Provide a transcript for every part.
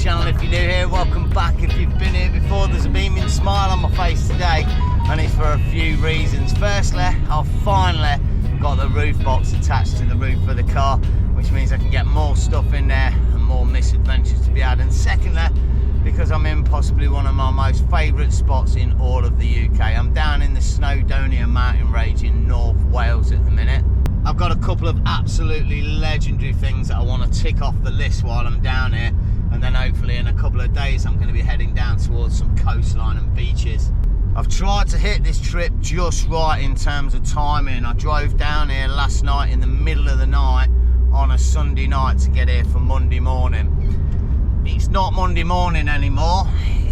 channel if you're new here, welcome back if you've been here before. There's a beaming smile on my face today, and it's for a few reasons. Firstly, I've finally got the roof box attached to the roof of the car, which means I can get more stuff in there and more misadventures to be had. And secondly, because I'm in possibly one of my most favourite spots in all of the UK. I'm down in the Snowdonia mountain range in North Wales at the minute. I've got a couple of absolutely legendary things that I want to tick off the list while I'm down here, and then hopefully in a couple of days I'm going to be heading down towards some coastline and beaches. I've tried to hit this trip just right in terms of timing. I drove down here last night in the middle of the night on a Sunday night to get here for Monday morning. It's not Monday morning anymore,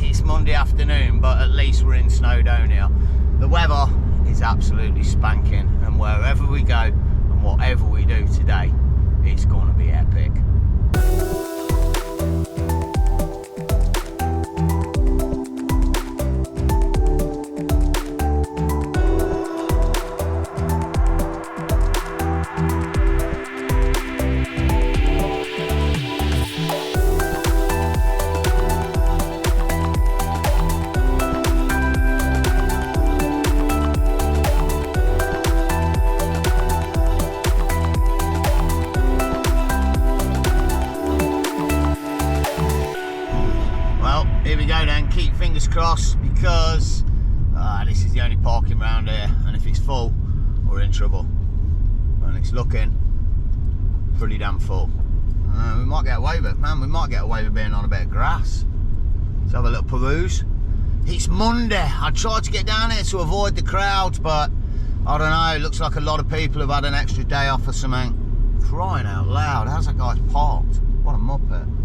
it's Monday afternoon, but at least we're in Snowdonia. The weather is absolutely spanking, and wherever we go and whatever we do today, it's going to be epic. Cross, because this is the only parking round here, and if it's full we're in trouble, and it's looking pretty damn full. We might get away with it, man. We might get away with being on a bit of grass. Let's have a little peruse. It's Monday. I tried to get down here to avoid the crowds, but I don't know, it looks like a lot of people have had an extra day off or something. Crying out loud, how's that guy's parked? What a muppet.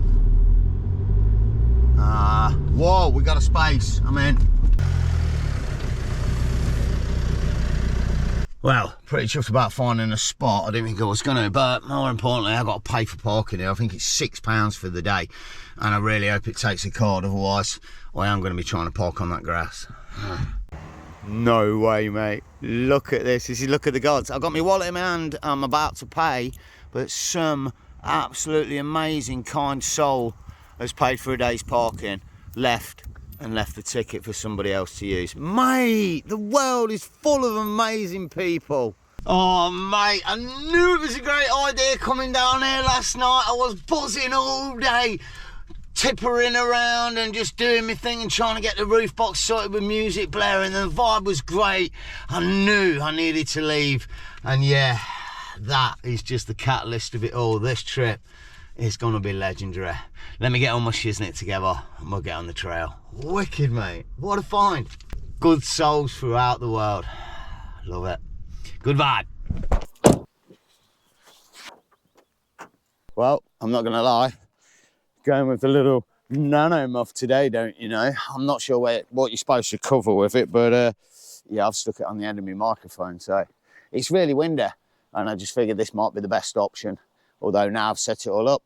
Whoa, we got a space. I'm in. Well, pretty chuffed about finding a spot. I didn't think I was going to, but more importantly, I got to pay for parking here. I think it's £6 for the day, and I really hope it takes a card. Otherwise, I am going to be trying to park on that grass. No way, mate. Look at this. Look at the gods. I've got my wallet in my hand. I'm about to pay, but some absolutely amazing, kind soul has paid for a day's parking, left the ticket for somebody else to use. Mate, the world is full of amazing people. Oh, mate, I knew it was a great idea coming down here last night. I was buzzing all day, tippering around and just doing my thing and trying to get the roof box sorted with music blaring, and the vibe was great. I knew I needed to leave, and yeah, that is just the catalyst of it all. This trip is going to be legendary. Let me get all my shiznit together and we'll get on the trail. Wicked, mate. What a find. Good souls throughout the world. Love it. Good vibe. Well, I'm not going to lie. Going with the little nano muff today, don't you know? I'm not sure what you're supposed to cover with it, but yeah, I've stuck it on the end of my microphone. So it's really windy, and I just figured this might be the best option. Although now I've set it all up,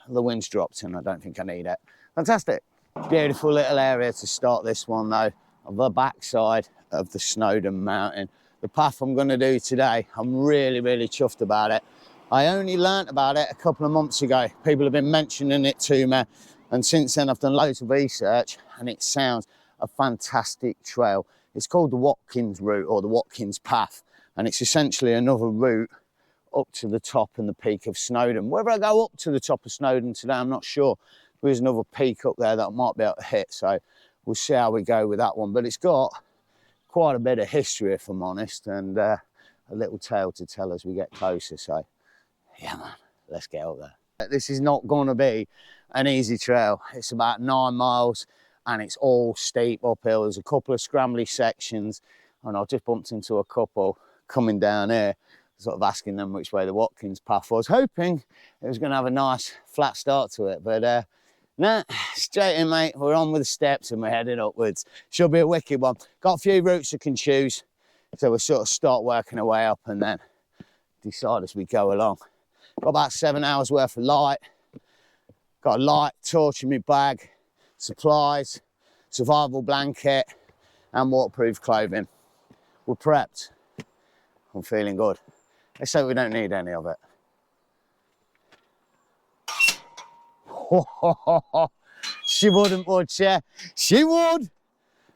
the wind's dropped and I don't think I need it. Fantastic. Beautiful little area to start this one though, on the backside of the Snowdon mountain. The path I'm going to do today, I'm really, really chuffed about it. I only learnt about it a couple of months ago. People have been mentioning it to me, and since then I've done loads of research, and it sounds a fantastic trail. It's called the Watkins route, or the Watkins path, and it's essentially another route up to the top and the peak of Snowdon. Whether I go up to the top of Snowdon today, I'm not sure. There is another peak up there that I might be able to hit, so we'll see how we go with that one. But it's got quite a bit of history, if I'm honest, and a little tale to tell as we get closer. So yeah, man, let's get up there. This is not going to be an easy trail. It's about 9 miles and it's all steep uphill. There's a couple of scrambly sections, and I just bumped into a couple coming down here, sort of asking them which way the Watkins path was, hoping it was going to have a nice flat start to it. But nah, straight in, mate. We're on with the steps and we're heading upwards. Should be a wicked one. Got a few routes you can choose, so we'll sort of start working our way up and then decide as we go along. Got about 7 hours worth of light. Got a light, torch in my bag, supplies, survival blanket and waterproof clothing. We're prepped. I'm feeling good. Let's hope we don't need any of it. She wouldn't, would she? She would,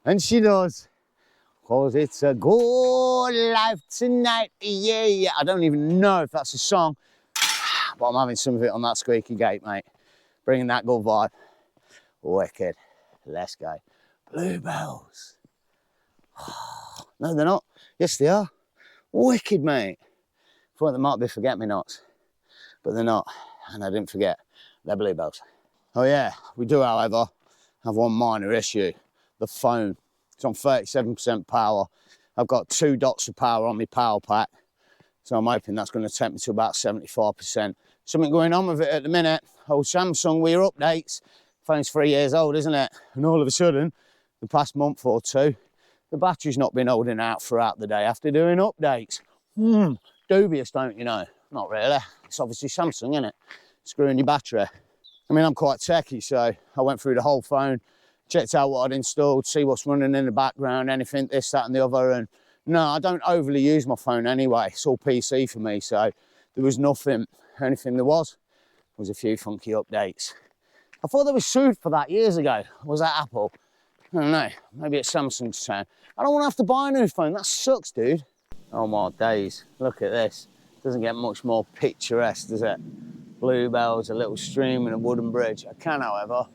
and she does. Cause it's a good life tonight, yeah, yeah. I don't even know if that's a song, but I'm having some of it on that squeaky gate, mate. Bringing that good vibe. Wicked. Let's go. Bluebells. No, they're not. Yes, they are. Wicked, mate. Thought they might be forget-me-nots, but they're not. And I didn't forget, they're bluebells. Oh yeah, we do, however, have one minor issue. The phone. It's on 37% power. I've got 2 dots of power on my power pack, so I'm hoping that's going to take me to about 75%. Something going on with it at the minute. Old Samsung, with your updates. Phone's 3 years old, isn't it? And all of a sudden, the past month or two, the battery's not been holding out throughout the day after doing updates. Dubious, don't you know? Not really. It's obviously Samsung, isn't it? Screwing your battery. I mean, I'm quite techie, so I went through the whole phone, checked out what I'd installed, see what's running in the background, anything, this, that, and the other. And no, I don't overly use my phone anyway. It's all PC for me, so there was nothing. Anything there was a few funky updates. I thought they were sued for that years ago. Was that Apple? I don't know. Maybe it's Samsung's turn. I don't want to have to buy a new phone. That sucks, dude. Oh my days. Look at this. Doesn't get much more picturesque, does it? Bluebells, a little stream and a wooden bridge. I can, however,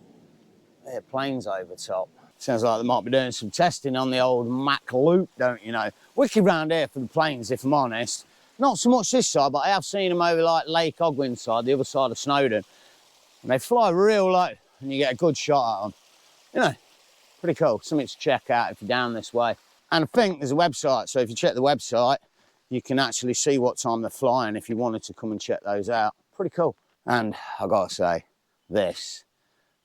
hear planes over top. Sounds like they might be doing some testing on the old Mac Loop, don't you know? Wicked round here for the planes, if I'm honest. Not so much this side, but I have seen them over like Lake Ogwyn side, the other side of Snowdon. And they fly real low and you get a good shot at them. You know, pretty cool. Something to check out if you're down this way. And I think there's a website, so if you check the website, you can actually see what time they're flying if you wanted to come and check those out. Pretty cool. And I gotta say, this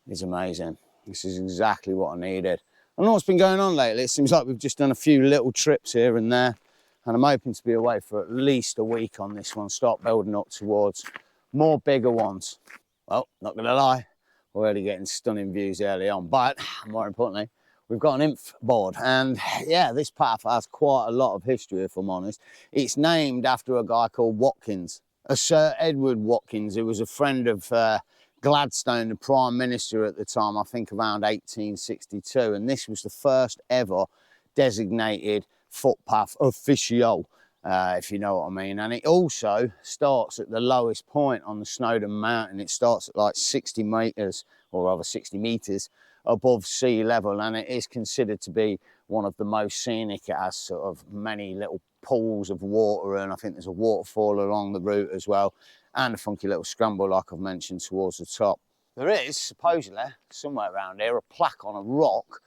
is amazing. This is exactly what I needed. I don't know what's been going on lately. It seems like we've just done a few little trips here and there. And I'm hoping to be away for at least a week on this one. Start building up towards more bigger ones. Well, not gonna lie, we're already getting stunning views early on. But more importantly, we've got an inf board. And yeah, this path has quite a lot of history, if I'm honest. It's named after a guy called Watkins. A Sir Edward Watkins, who was a friend of Gladstone, the Prime Minister at the time, I think around 1862. And this was the first ever designated footpath official, if you know what I mean. And it also starts at the lowest point on the Snowdon Mountain. It starts at like 60 metres, or rather 60 metres above sea level. And it is considered to be one of the most scenic. It has sort of many little pools of water, and I think there's a waterfall along the route as well, and a funky little scramble like I've mentioned towards the top. There is supposedly somewhere around here a plaque on a rock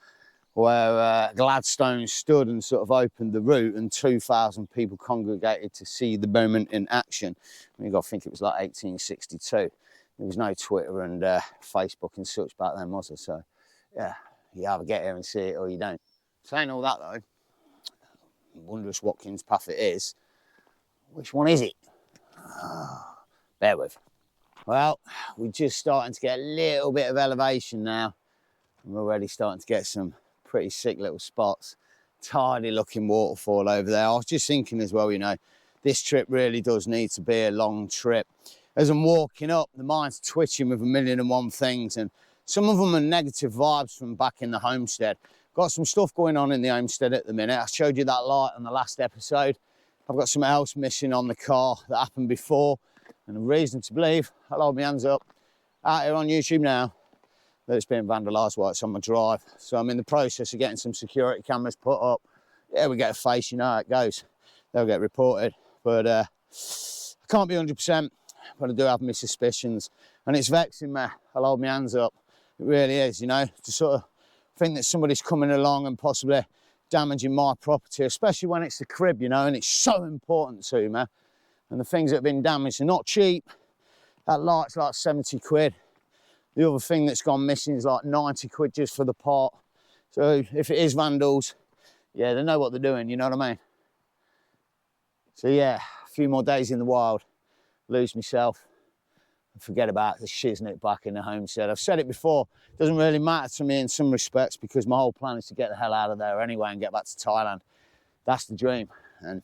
where Gladstone stood and sort of opened the route, and 2,000 people congregated to see the moment in action. You've got to think it was like 1862. There was no Twitter and Facebook and such back then, was there? So yeah, you either get here and see it or you don't. Saying all that though, wondrous Watkins path it is. Which one is it? Bear with. Well, we're just starting to get a little bit of elevation now. We're already starting to get some pretty sick little spots. Tidy looking waterfall over there. I was just thinking as well, you know, this trip really does need to be a long trip. As I'm walking up, the mind's twitching with 1,000,001 things, and some of them are negative vibes from back in the homestead. Got some stuff going on in the homestead at the minute. I showed you that light on the last episode. I've got something else missing on the car that happened before, and a reason to believe, I'll hold my hands up, out here on YouTube now, that it's been vandalised while it's on my drive. So I'm in the process of getting some security cameras put up. Yeah, we get a face, you know how it goes. They'll get reported. But I can't be 100%, but I do have my suspicions. And it's vexing me. I'll hold my hands up. It really is, you know, to sort of think that somebody's coming along and possibly damaging my property, especially when it's the crib, you know, and it's so important to me. And the things that have been damaged are not cheap. That light's like 70 quid. The other thing that's gone missing is like 90 quid just for the part. So if it is vandals, yeah, they know what they're doing, you know what I mean? So yeah, a few more days in the wild, lose myself, and forget about the shiznit back in the homestead. I've said it before, it doesn't really matter to me in some respects because my whole plan is to get the hell out of there anyway and get back to Thailand. That's the dream, and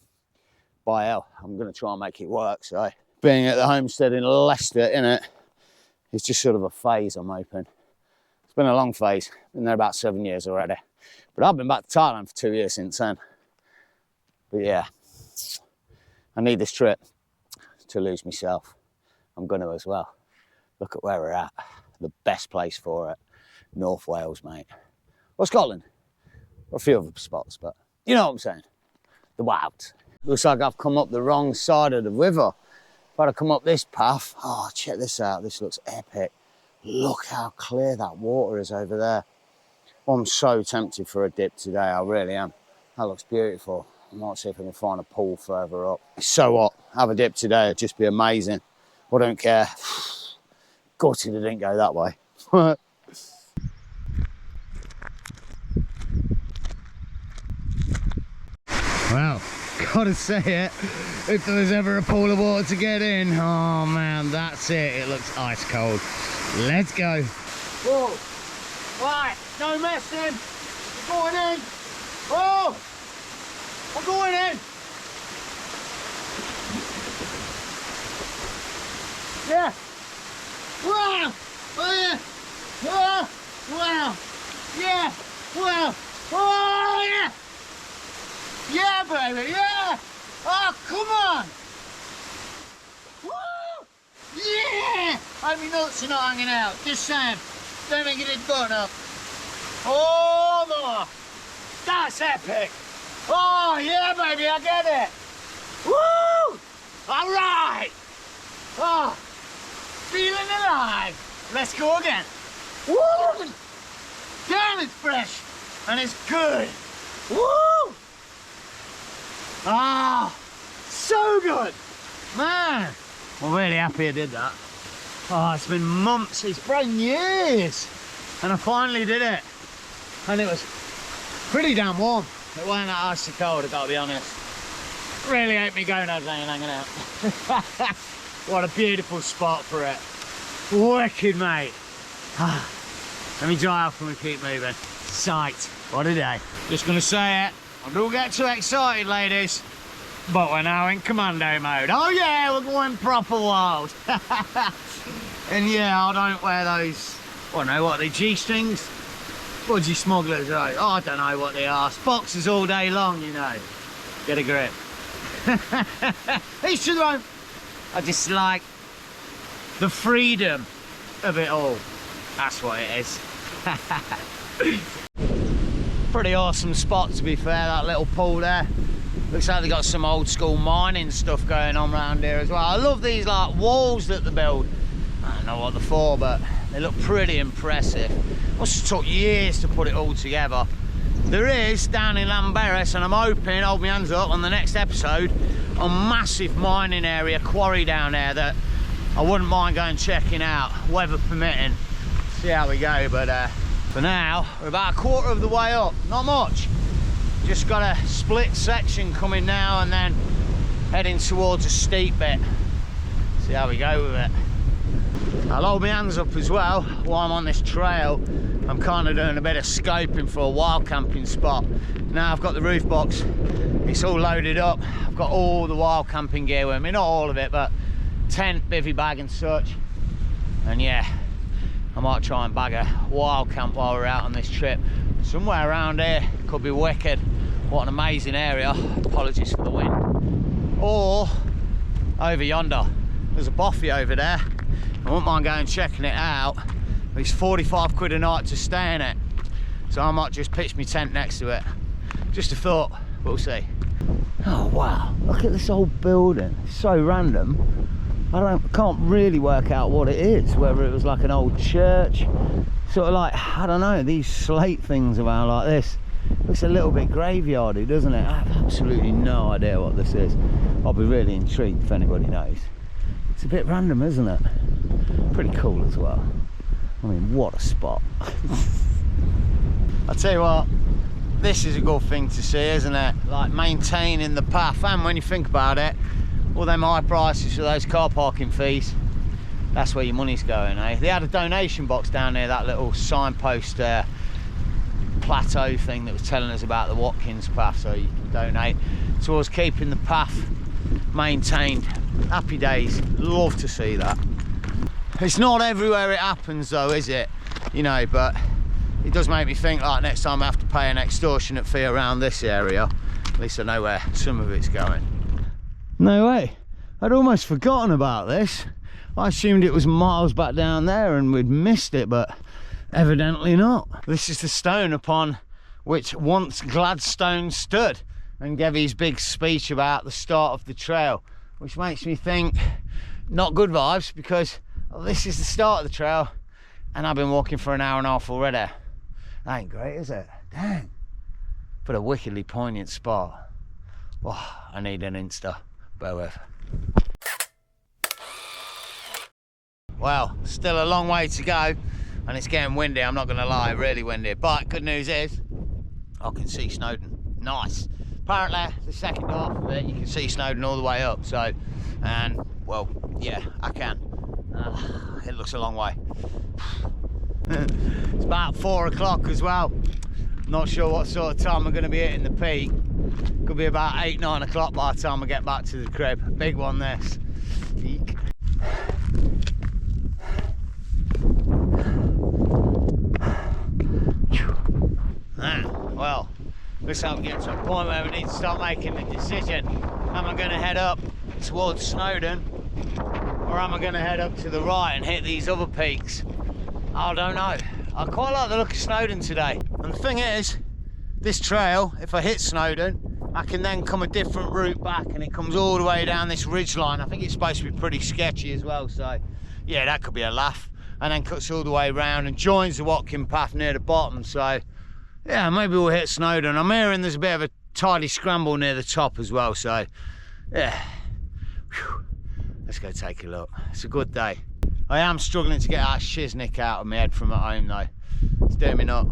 by hell, I'm gonna try and make it work. So being at the homestead in Leicester, innit, it's just sort of a phase, I'm hoping. It's been a long phase. Been there about 7 years already. But I've been back to Thailand for 2 years since then. But yeah, I need this trip to lose myself. I'm going to as well. Look at where we're at. The best place for it. North Wales, mate. Or Scotland. Or a few other spots, but you know what I'm saying. The wilds. Looks like I've come up the wrong side of the river. If I'd have come up this path, oh, check this out. This looks epic. Look how clear that water is over there. I'm so tempted for a dip today, I really am. That looks beautiful. I might see if I can find a pool further up. It's so hot. Have a dip today, it'd just be amazing. I don't care. Gutted it didn't go that way. Well, gotta say it, if there was ever a pool of water to get in, oh man, that's it. It looks ice cold. Let's go. Whoa. Right, no messing. I'm going in. Oh, I'm going in. Yeah. Wow. Oh yeah. Oh, wow. Yeah. Wow. Oh yeah. Yeah, baby. Yeah. Oh, come on. Woo. Yeah. I mean, nuts are not hanging out. Just saying. Don't make it button up. Oh, no. That's epic. Oh, yeah, baby, I get it. Woo! All right. Oh, feeling alive. Let's go again. Woo! Damn, it's fresh. And it's good. Woo! Ah, so good. Man, I'm really happy I did that. Oh, it's been months, it's been years, and I finally did it. And it was pretty damn warm. It wasn't that icy cold, I gotta be honest. Really hope me gonads ain't hanging out. What a beautiful spot for it. Wicked, mate. Let me dry off and we keep moving. Sight, what a day. Just gonna say it, I don't get too excited, ladies, but we're now in commando mode. Oh yeah, we're going proper wild. And yeah, I don't wear those, I don't know what, they G-strings? Budgie smugglers, right? Oh, I don't know what they are. Boxers all day long, you know. Get a grip. Each to their own. I just like the freedom of it all. That's what it is. Pretty awesome spot, to be fair, that little pool there. Looks like they got some old school mining stuff going on around here as well. I love these like walls that they build. I don't know what they're for, but they look pretty impressive. Must have took years to put it all together. There is, down in Llanberis, and I'm hoping, hold my hands up, on the next episode, a massive mining area, quarry down there that I wouldn't mind going checking out, weather permitting. See how we go, but for now, we're about a quarter of the way up, not much. Just got a split section coming now and then heading towards a steep bit. See how we go with it. I'll hold my hands up as well while I'm on this trail. I'm kind of doing a bit of scoping for a wild camping spot. Now I've got the roof box, it's all loaded up. I've got all the wild camping gear with me, not all of it, but tent, bivvy bag and such. And yeah, I might try and bag a wild camp while we're out on this trip. Somewhere around here, could be wicked. What an amazing area, apologies for the wind. Or over yonder, there's a boffy over there. I wouldn't mind going and checking it out. It's 45 quid a night to stay in it. So I might just pitch my tent next to it. Just a thought, we'll see. Oh wow, look at this old building. It's so random. I can't really work out what it is, whether it was like an old church, sort of like, I don't know, these slate things around like this. Looks a little bit graveyardy, doesn't it? I have absolutely no idea what this is. I'll be really intrigued if anybody knows. It's a bit random, isn't it? Pretty cool as well. I mean, what a spot. I'll tell you what, this is a good thing to see, isn't it? Like maintaining the path, and when you think about it, all them high prices for those car parking fees, that's where your money's going, eh? They had a donation box down there, that little signpost plateau thing that was telling us about the Watkins path, so you can donate towards keeping the path maintained. Happy days, love to see that. It's not everywhere it happens though, is it? you know, but it does make me think like next time I have to pay an extortionate fee around this area, at least I know where some of it's going. No way, I'd almost forgotten about this. I assumed it was miles back down there and we'd missed it, but evidently not. This is the stone upon which once Gladstone stood and gave his big speech about the start of the trail, which makes me think not good vibes, because this is the start of the trail and I've been walking for an hour and a half already. That ain't great, is it? Dang. But a wickedly poignant spot. Oh, I need an Insta. Bear with. Well, still a long way to go and it's getting windy, I'm not gonna lie, really windy. But good news is I can see Snowdon. Nice. Apparently the second half of it you can see Snowdon all the way up, so, and well, yeah, I can. It looks a long way. It's about 4 o'clock as well. Not sure what sort of time we're going to be hitting the peak. Could be about 8, 9 o'clock by the time I get back to the crib. Big one this. Eek. Well, looks like we're getting to a point where we need to start making a decision. Am I going to head up towards Snowdon, or am I going to head up to the right and hit these other peaks? I don't know. I quite like the look of Snowdon today. And the thing is, this trail, if I hit Snowdon, I can then come a different route back and it comes all the way down this ridge line. I think it's supposed to be pretty sketchy as well, so yeah, that could be a laugh. And then cuts all the way around and joins the Watkins path near the bottom, so yeah, maybe we'll hit Snowdon. I'm hearing there's a bit of a tidy scramble near the top as well, so yeah. Whew. Let's go take a look. It's a good day. I am struggling to get that shiznick out of my head from at home though. It's doing me not.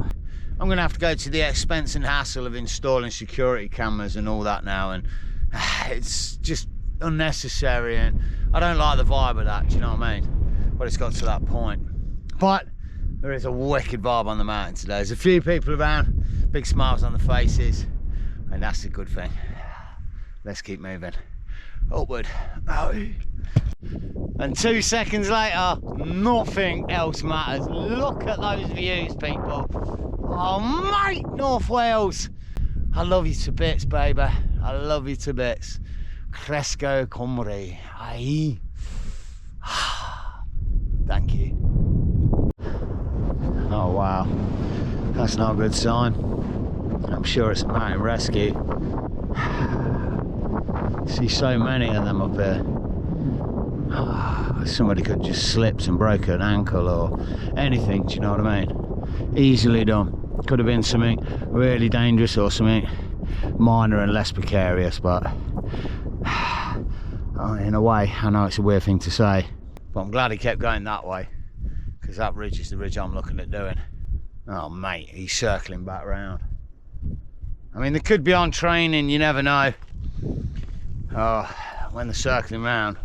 I'm going to have to go to the expense and hassle of installing security cameras and all that now, and it's just unnecessary and I don't like the vibe of that, do you know what I mean? But it's got to that point. But there is a wicked vibe on the mountain today. There's a few people around, big smiles on the faces, and that's a good thing. Let's keep moving. Upward. And 2 seconds later, nothing else matters. Look at those views, people. Oh mate, North Wales. I love you to bits, baby. I love you to bits. Croeso Cymru. Aye. Thank you. Oh wow, that's not a good sign. I'm sure it's a mountain rescue. See so many of them up here. Somebody could just slipped and broke an ankle or anything, do you know what I mean? Easily done. Could have been something really dangerous or something minor and less precarious, but in a way, I know it's a weird thing to say, but I'm glad he kept going that way, because that ridge is the ridge I'm looking at doing. Oh mate, he's circling back round. I mean, they could be on training, you never know. Oh, when they're circling round,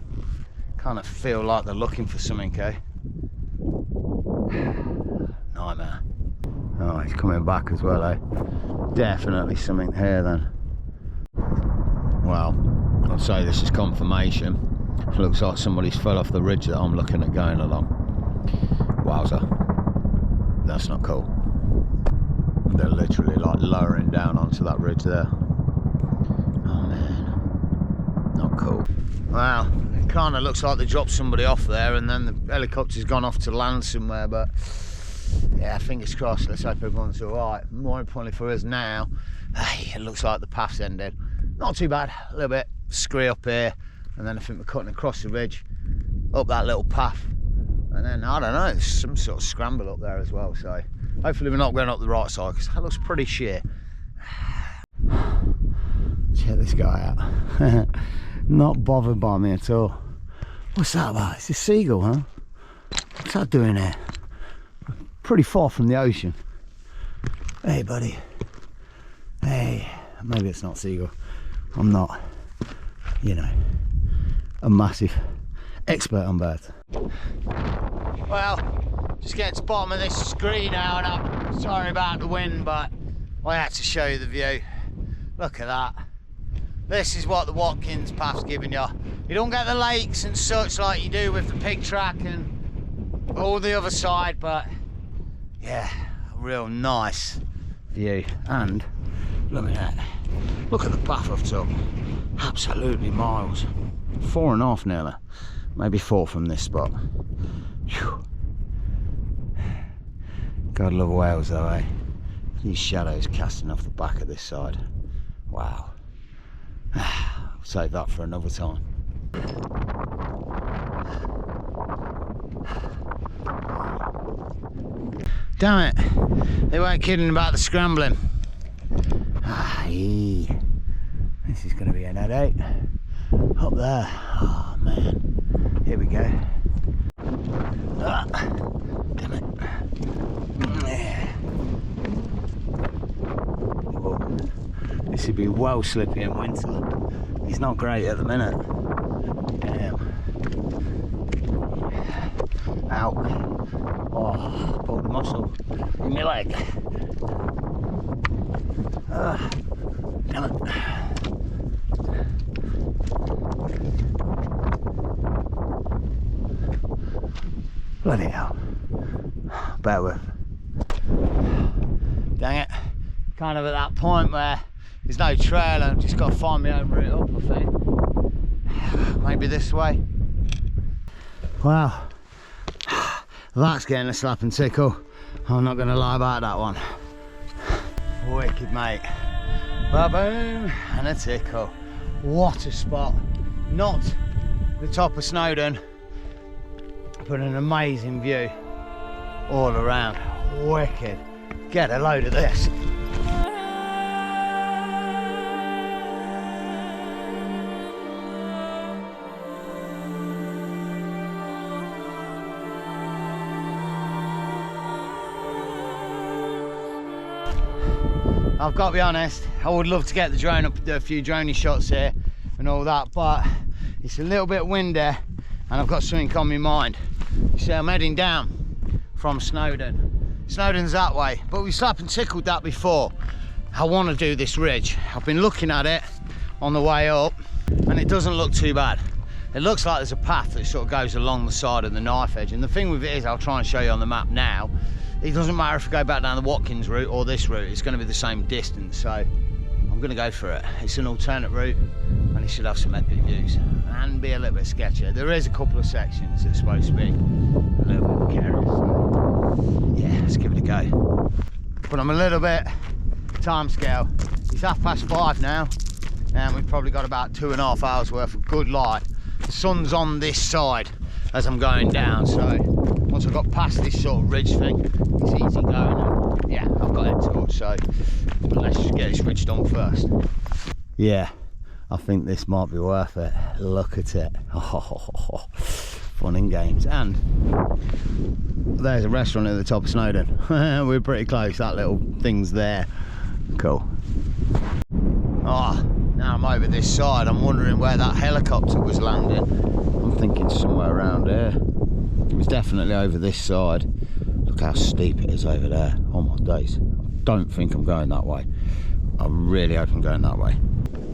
kind of feel like they're looking for something, eh? Nightmare. Oh, he's coming back as well, eh? Definitely something here then. Well, I'd say this is confirmation. It looks like somebody's fell off the ridge that I'm looking at going along. Wowza. That's not cool. They're literally like lowering down onto that ridge there. Oh man, not cool. Well, it kind of looks like they dropped somebody off there and then the helicopter's gone off to land somewhere, but yeah, fingers crossed. Let's hope everyone's alright. More importantly for us now, it looks like the path's ended. Not too bad, a little bit scree up here, and then I think we're cutting across the ridge up that little path, and then I don't know, there's some sort of scramble up there as well, so hopefully we're not going up the right side, because that looks pretty shit. Check this guy out. Not bothered by me at all. What's that about? It's a seagull, huh? What's that doing here? Pretty far from the ocean. Hey buddy. Hey, maybe it's not seagull. I'm not, you know, a massive expert on birds. Well, just getting to the bottom of this screen now, and I'm sorry about the wind, but I had to show you the view. Look at that. This is what the Watkins path's giving you. You don't get the lakes and such like you do with the pig track and all the other side, but yeah, a real nice view. And look at that. Look at the path I've took. Absolutely miles. 4.5 nearly. Maybe 4 from this spot. Whew. God love Wales though, eh? These shadows casting off the back of this side. Wow. I'll save that for another time. Damn it, they weren't kidding about the scrambling. This is going to be an headache. Up there, oh man, here we go. Damn it. Whoa. This would be well slippy in winter. It's not great at the minute. Damn. Ow. Oh, pulled the muscle in my leg. Damn it. Bloody hell. Bear with. Dang it. Kind of at that point where there's no trail and I've just got to find my own route up, I think. Maybe this way. Wow. That's getting a slap and tickle. I'm not going to lie about that one. Wicked, mate. Ba-boom and a tickle. What a spot. Not the top of Snowdon, but an amazing view all around. Wicked. Get a load of this. I've got to be honest, I would love to get the drone up, do a few droney shots here and all that, but it's a little bit windy and I've got something on my mind. You see, I'm heading down from Snowdon. Snowdon's that way, but we slapped and tickled that before. I want to do this ridge. I've been looking at it on the way up and it doesn't look too bad. It looks like there's a path that sort of goes along the side of the knife edge, and the thing with it is, I'll try and show you on the map now, it doesn't matter if we go back down the Watkins route or this route, it's going to be the same distance, so I'm going to go for it. It's an alternate route and it should have some epic views and be a little bit sketchy. There is a couple of sections that's supposed to be a little bit precarious, so yeah, let's give it a go. But I'm a little bit time scale. It's 5:30 now and we've probably got about 2.5 hours worth of good light. The sun's on this side as I'm going down, so once I've got past this sort of ridge thing, it's easy going, and yeah, I've got head torch, so but let's just get this ridge done first. Yeah, I think this might be worth it. Look at it. Oh, fun and games. And there's a restaurant at the top of Snowdon. We're pretty close, that little thing's there. Cool. Oh, now I'm over this side, I'm wondering where that helicopter was landing. I'm thinking somewhere around here. It was definitely over this side. Look how steep it is over there. Oh my days. I don't think I'm going that way. I really hope I'm going that way.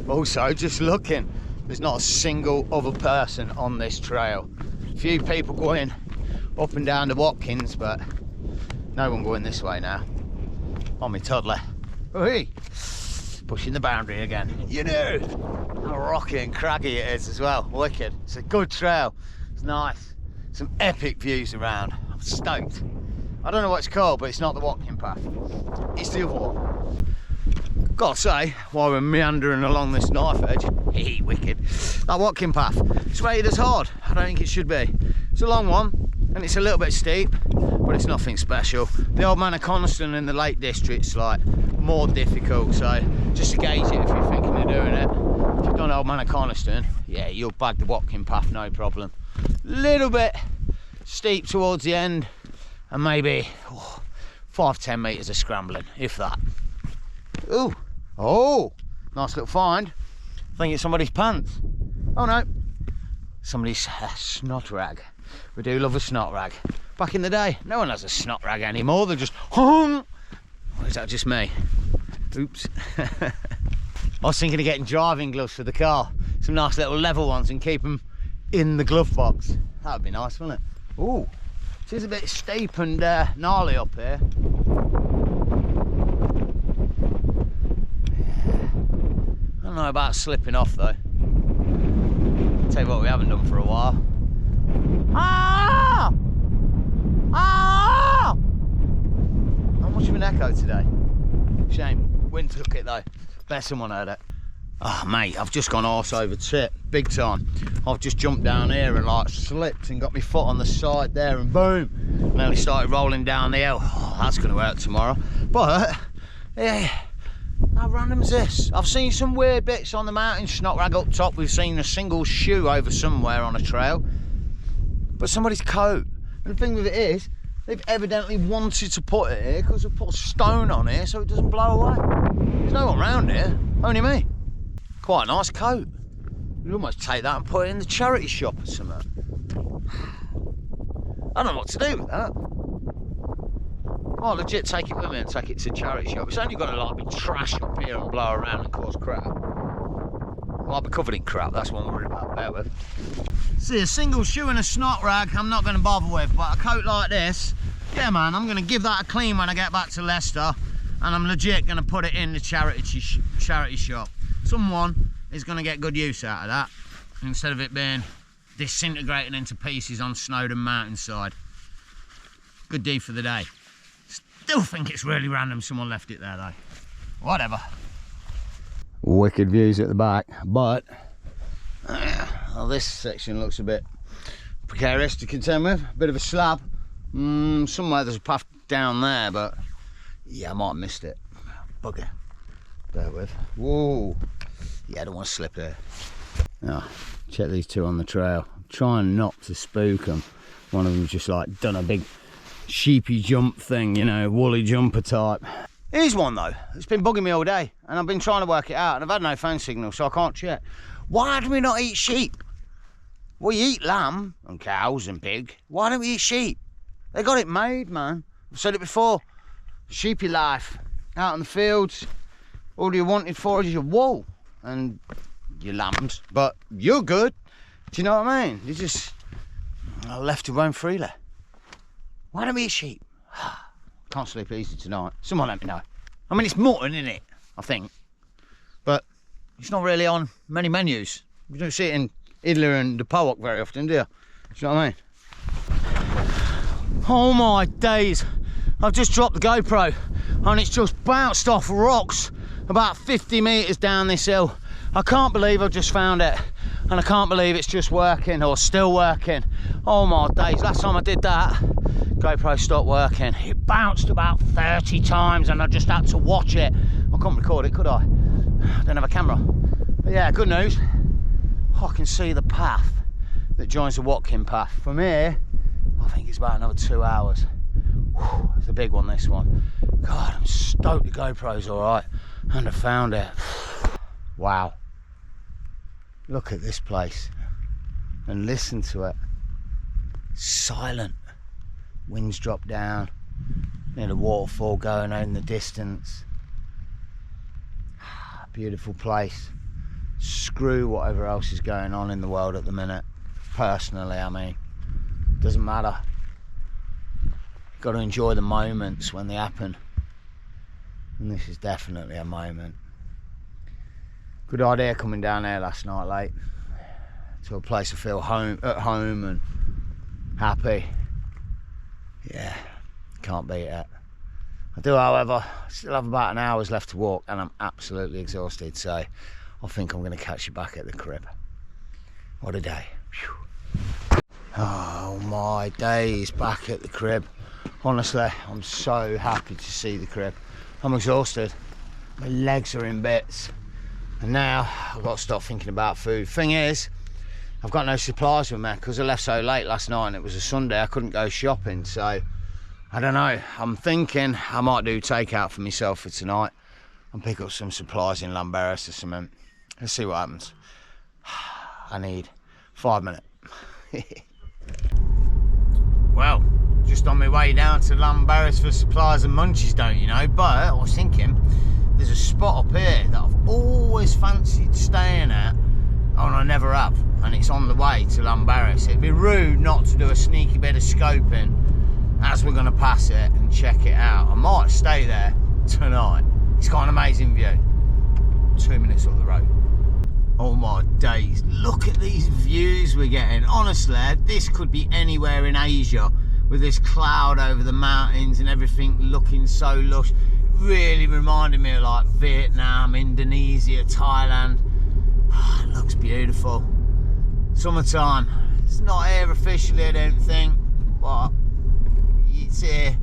Also, just looking, there's not a single other person on this trail. A few people going up and down the Watkins, but no one going this way now. On my toddler. Hey, pushing the boundary again. You know how rocky and craggy it is as well. Wicked. It's a good trail. It's nice. Some epic views around. I'm stoked. I don't know what it's called, but it's not the Watkins path. It's the other one. Gotta say, while we're meandering along this knife edge, hey, wicked. That Watkins path, it's rated as hard. I don't think it should be. It's a long one, and it's a little bit steep, but it's nothing special. The Old Man of Coniston in the Lake District's like more difficult, so just to gauge it if you're thinking of doing it. If you've done Old Man of Coniston, yeah, you'll bag the Watkins path, no problem. Little bit steep towards the end, and maybe 5-10 metres of scrambling, if that. Ooh, oh, nice little find. I think it's somebody's pants. Oh no, somebody's snot rag. We do love a snot rag. Back in the day, no one has a snot rag anymore. They're just hung. Or is that just me? Oops. I was thinking of getting driving gloves for the car. Some nice little level ones and keep them in the glove box. That would be nice, wouldn't it? Ooh, It is a bit steep and gnarly up here. I don't know about slipping off though. Tell you what we haven't done for a while. Ah! Ah! Not much of an echo today. Shame. Wind took it though. Bet someone heard it. Oh mate, I've just gone arse over tip, big time. I've just jumped down here and like slipped and got my foot on the side there and boom, nearly started rolling down the hill. Oh, that's gonna hurt tomorrow. But yeah, how random is this? I've seen some weird bits on the mountain, Snottrag up top. We've seen a single shoe over somewhere on a trail, but somebody's coat. And the thing with it is, they've evidently wanted to put it here because they've put a stone on here so it doesn't blow away. There's no one around here, only me. Quite a nice coat. You'd almost take that and put it in the charity shop or something. I don't know what to do with that. Oh, legit take it with me and take it to the charity shop. It's only going to like be trash up here and blow around and cause crap. Well, I'll be covered in crap, that's what I'm worried about, bear with. See, a single shoe and a snot rag I'm not going to bother with, but a coat like this, yeah man, I'm going to give that a clean when I get back to Leicester, and I'm legit going to put it in the charity shop. Someone is going to get good use out of that instead of it being disintegrating into pieces on Snowdon mountainside. Good deed for the day. Still think it's really random someone left it there though. Whatever. Wicked views at the back, but well, this section looks a bit precarious to contend with. A bit of a slab. Somewhere there's a path down there, but yeah, I might have missed it. Bugger. Bear with. Whoa. Yeah, I don't want to slip here. Oh, check these two on the trail. I'm trying not to spook them. One of them's just like done a big sheepy jump thing, you know, woolly jumper type. Here's one though. It's been bugging me all day and I've been trying to work it out and I've had no phone signal so I can't check. Why do we not eat sheep? We eat lamb and cows and pig. Why don't we eat sheep? They got it made, man. I've said it before. Sheepy life out in the fields. All you wanted for is your wool and your lambs, but you're good. Do you know what I mean? You just left to roam freely. Why don't we eat sheep? Can't sleep easy tonight. Someone let me know. I mean, it's mutton, isn't it? I think, but it's not really on many menus. You don't see it in Italy and the Powok very often, do you? Do you know what I mean? Oh my days! I've just dropped the GoPro and it's just bounced off rocks about 50 metres down this hill. I can't believe I've just found it, and I can't believe it's just working or still working. Oh my days, last time I did that, GoPro stopped working. It bounced about 30 times and I just had to watch it. I couldn't record it, could I? I don't have a camera. But yeah, good news. I can see the path that joins the Watkins path. From here, I think it's about another 2 hours. Whew, it's a big one, this one. God, I'm stoked the GoPro's all right. And I found it. Wow. Look at this place. And listen to it. Silent. Winds drop down. Near the waterfall going on in the distance. Beautiful place. Screw whatever else is going on in the world at the minute. Personally, I mean. Doesn't matter. Got to enjoy the moments when they happen. And this is definitely a moment. Good idea coming down there last night late to a place I feel at home and happy. Yeah, can't beat it. I do, however, still have about an hour's left to walk and I'm absolutely exhausted, so I think I'm going to catch you back at the crib. What a day. Whew. Oh my days, back at the crib. Honestly, I'm so happy to see the crib. I'm exhausted. My legs are in bits. And now I've got to stop thinking about food. Thing is, I've got no supplies with me because I left so late last night and it was a Sunday. I couldn't go shopping, so I don't know. I'm thinking I might do takeout for myself for tonight and pick up some supplies in Llanberis or something. Let's see what happens. I need 5 minutes. Well, just on my way down to Llanberis for supplies and munchies, don't you know, but I was thinking there's a spot up here that I've always fancied staying at and I never have, and it's on the way to Llanberis. It'd be rude not to do a sneaky bit of scoping as we're gonna pass it and check it out. I might stay there tonight. It's got an amazing view. 2 minutes up the road. Oh my days, look at these views we're getting. Honestly, this could be anywhere in Asia with this cloud over the mountains and everything looking so lush. Really reminded me of like Vietnam, Indonesia, Thailand. Oh, it looks beautiful. Summertime. It's not here officially, I don't think, but it's here.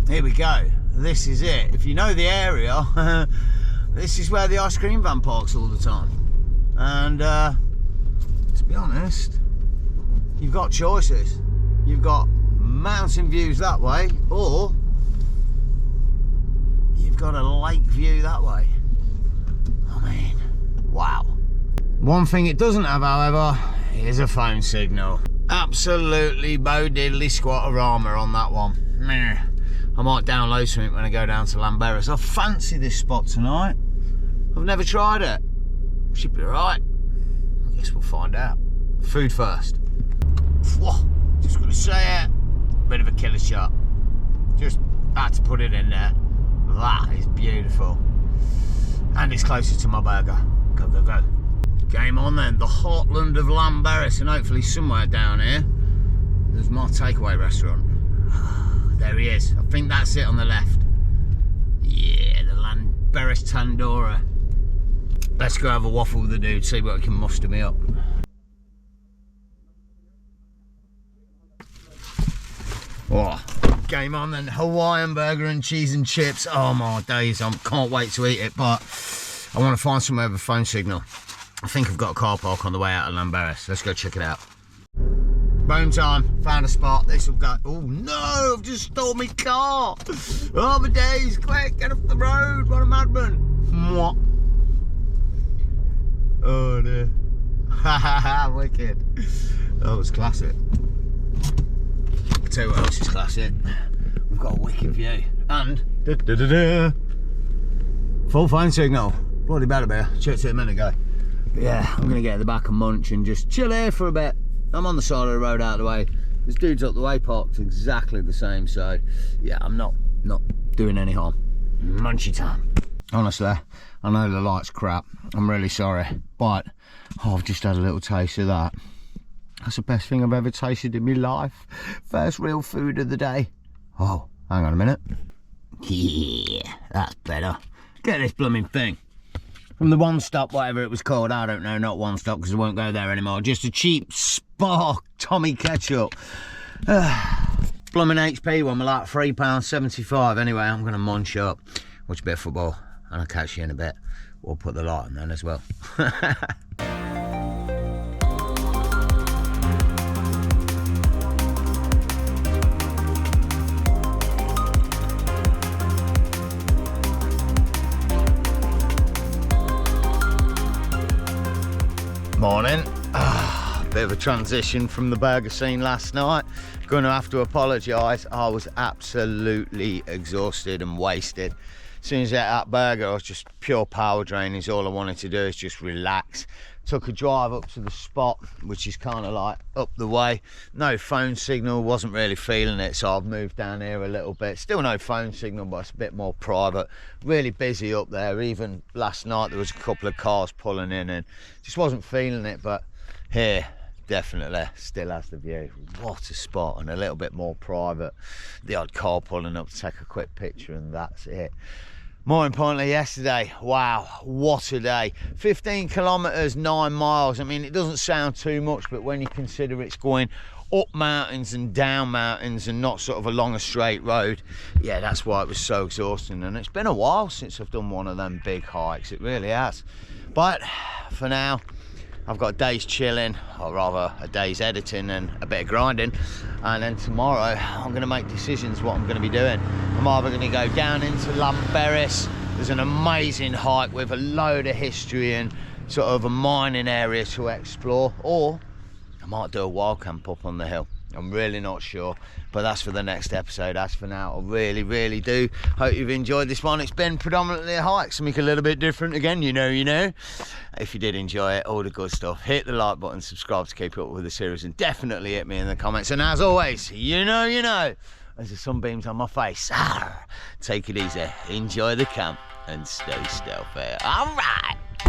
Here we go. This is it. If you know the area, this is where the ice cream van parks all the time. And to be honest, you've got choices. You've got mountain views that way, or you've got a lake view that way. I mean, wow. One thing it doesn't have, however, is a phone signal. Absolutely bo diddly squatterama on that one. Meh. I might download something when I go down to Llanberis. I fancy this spot tonight. I've never tried it. Should be alright. I guess we'll find out. Food first. Whoa, just gonna say it. Bit of a killer shot. Just had to put it in there. That is beautiful. And it's closer to my burger. Go, go, go. Game on then. The heartland of Llanberis, and hopefully somewhere down here there's my takeaway restaurant. There he is. I think that's it on the left. Yeah, the Llanberis Tandoora. Let's go have a waffle with the dude, see what he can muster me up. Oh, game on then. Hawaiian burger and cheese and chips. Oh my days, I can't wait to eat it, but I want to find somewhere with a phone signal. I think I've got a car park on the way out of Llanberis. Let's go check it out. Boom time, found a spot. This will go. Oh no, I've just stole my car. Oh my days, quick, get off the road. What a madman. Mwah. Oh dear. Ha ha ha, wicked. That was classic. I'll tell you what else is classic. We've got a wicked view. And full phone signal. Bloody better be. Checked it a minute ago. But yeah, I'm gonna get at the back and munch and just chill here for a bit. I'm on the side of the road out of the way. This dude's up the way parked exactly the same, so yeah, I'm not doing any harm. Munchy time. Honestly, I know the light's crap. I'm really sorry, but I've just had a little taste of that. That's the best thing I've ever tasted in my life. First real food of the day. Oh, hang on a minute. Yeah, that's better. Get this blooming thing. From the One Stop, whatever it was called, I don't know, not One Stop because I won't go there anymore. Just a cheap Spark Tommy ketchup. Blooming HP one, like £3.75. Anyway, I'm going to munch up, watch a bit of football, and I'll catch you in a bit. We'll put the light on then as well. Morning. Bit of a transition from the burger scene last night. Going to have to apologise. I was absolutely exhausted and wasted. As soon as I ate that burger, I was just pure power drainage. All I wanted to do is just relax. Took a drive up to the spot, which is kind of like up the way. No phone signal, wasn't really feeling it, so I've moved down here a little bit. Still no phone signal, but it's a bit more private. Really busy up there. Even last night there was a couple of cars pulling in and just wasn't feeling it, but here definitely still has the view. What a spot, and a little bit more private. The odd car pulling up to take a quick picture, and that's it. More importantly, yesterday, wow, what a day. 15 kilometres, 9 miles. I mean, it doesn't sound too much, but when you consider it's going up mountains and down mountains and not sort of along a straight road, yeah, that's why it was so exhausting. And it's been a while since I've done one of them big hikes, it really has. But for now, I've got a day's chilling, or rather a day's editing and a bit of grinding, and then tomorrow I'm going to make decisions what I'm going to be doing. I'm either going to go down into Llanberis. There's an amazing hike with a load of history and sort of a mining area to explore, or I might do a wild camp up on the hill. I'm really not sure, but that's for the next episode. As for now, I really do hope you've enjoyed this one. It's been predominantly a hike, something a little bit different again, you know. If you did enjoy it, all the good stuff, hit the like button, subscribe to keep up with the series, and definitely hit me in the comments. And as always, you know, as the sun beams on my face, take it easy, enjoy the camp, and stay stealthy. All right.